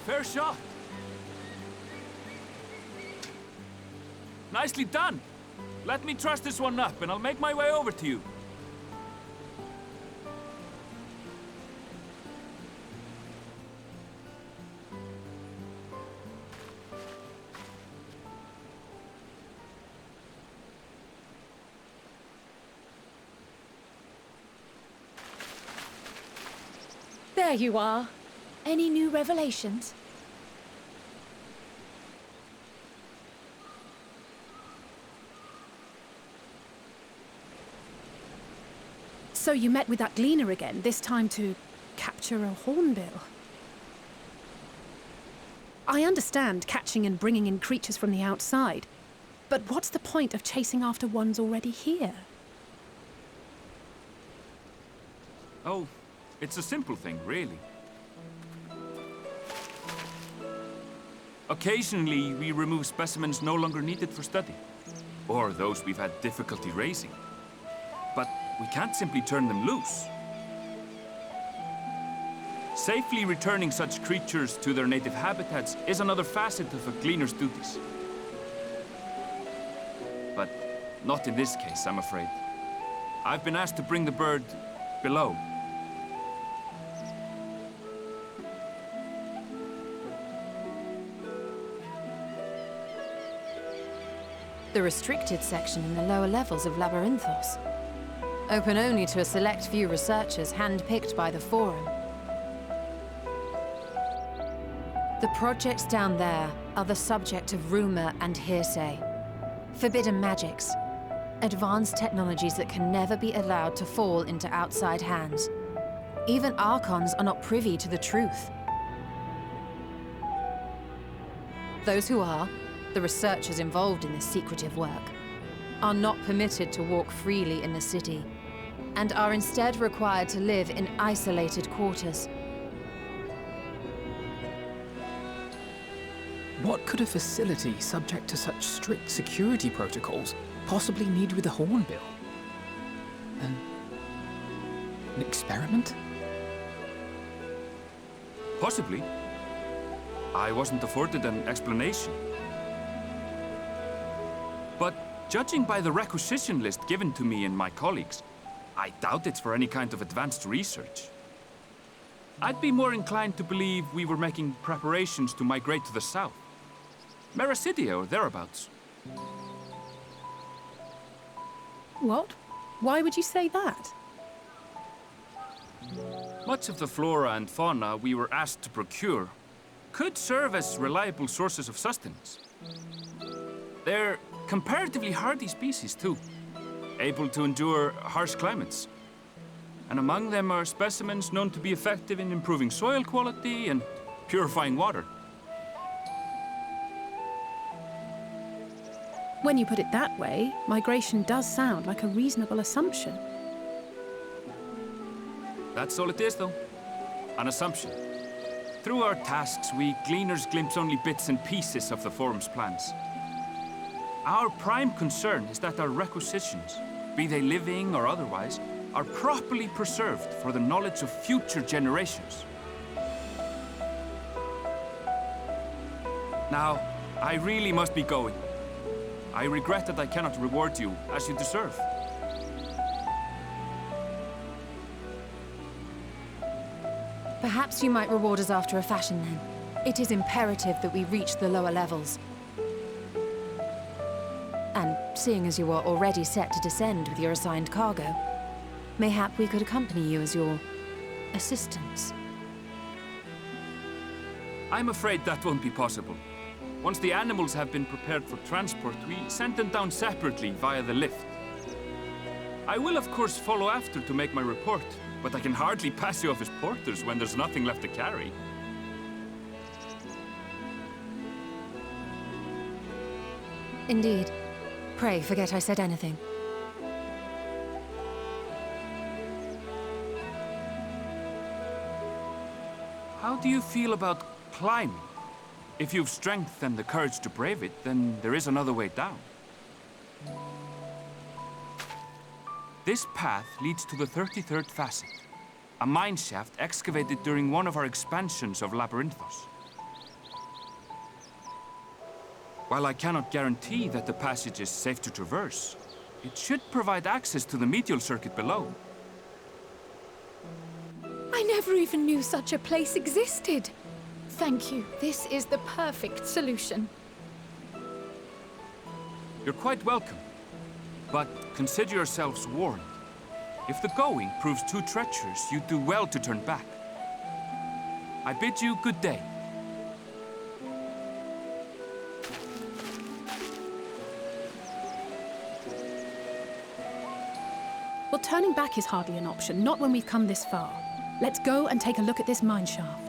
Fair shot. Nicely done. Let me truss this one up, and I'll make my way over to you. There you are. Any new revelations? So you met with that gleaner again, this time to capture a hornbill. I understand catching and bringing in creatures from the outside, but what's the point of chasing after ones already here? Oh, it's a simple thing, really. Occasionally, we remove specimens no longer needed for study, or those we've had difficulty raising. But we can't simply turn them loose. Safely returning such creatures to their native habitats is another facet of a gleaner's duties. But not in this case, I'm afraid. I've been asked to bring the bird below. The restricted section in the lower levels of Labyrinthos. Open only to a select few researchers hand-picked by the Forum. The projects down there are the subject of rumor and hearsay. Forbidden magics. Advanced technologies that can never be allowed to fall into outside hands. Even Archons are not privy to the truth. Those who are, the researchers involved in this secretive work, are not permitted to walk freely in the city, and are instead required to live in isolated quarters. What could a facility subject to such strict security protocols possibly need with a hornbill? An experiment? Possibly. I wasn't afforded an explanation. But judging by the requisition list given to me and my colleagues, I doubt it's for any kind of advanced research. I'd be more inclined to believe we were making preparations to migrate to the south. Mericidia or thereabouts. What? Why would you say that? Much of the flora and fauna we were asked to procure could serve as reliable sources of sustenance. They're comparatively hardy species, too, able to endure harsh climates. And among them are specimens known to be effective in improving soil quality and purifying water. When you put it that way, migration does sound like a reasonable assumption. That's all it is, though. An assumption. Through our tasks, we gleaners glimpse only bits and pieces of the Forum's plans. Our prime concern is that our requisitions, be they living or otherwise, are properly preserved for the knowledge of future generations. Now, I really must be going. I regret that I cannot reward you as you deserve. Perhaps you might reward us after a fashion, then. It is imperative that we reach the lower levels. And seeing as you are already set to descend with your assigned cargo, mayhap we could accompany you as your assistants. I'm afraid that won't be possible. Once the animals have been prepared for transport, we send them down separately via the lift. I will, of course, follow after to make my report, but I can hardly pass you off as porters when there's nothing left to carry. Indeed. Pray forget I said anything. How do you feel about climbing? If you've strength and the courage to brave it, then there is another way down. This path leads to the 33rd facet, a mine shaft excavated during one of our expansions of Labyrinthos. While I cannot guarantee that the passage is safe to traverse, it should provide access to the medial circuit below. I never even knew such a place existed. Thank you. This is the perfect solution. You're quite welcome, but consider yourselves warned. If the going proves too treacherous, you'd do well to turn back. I bid you good day. Well, turning back is hardly an option, not when we've come this far. Let's go and take a look at this mine shaft.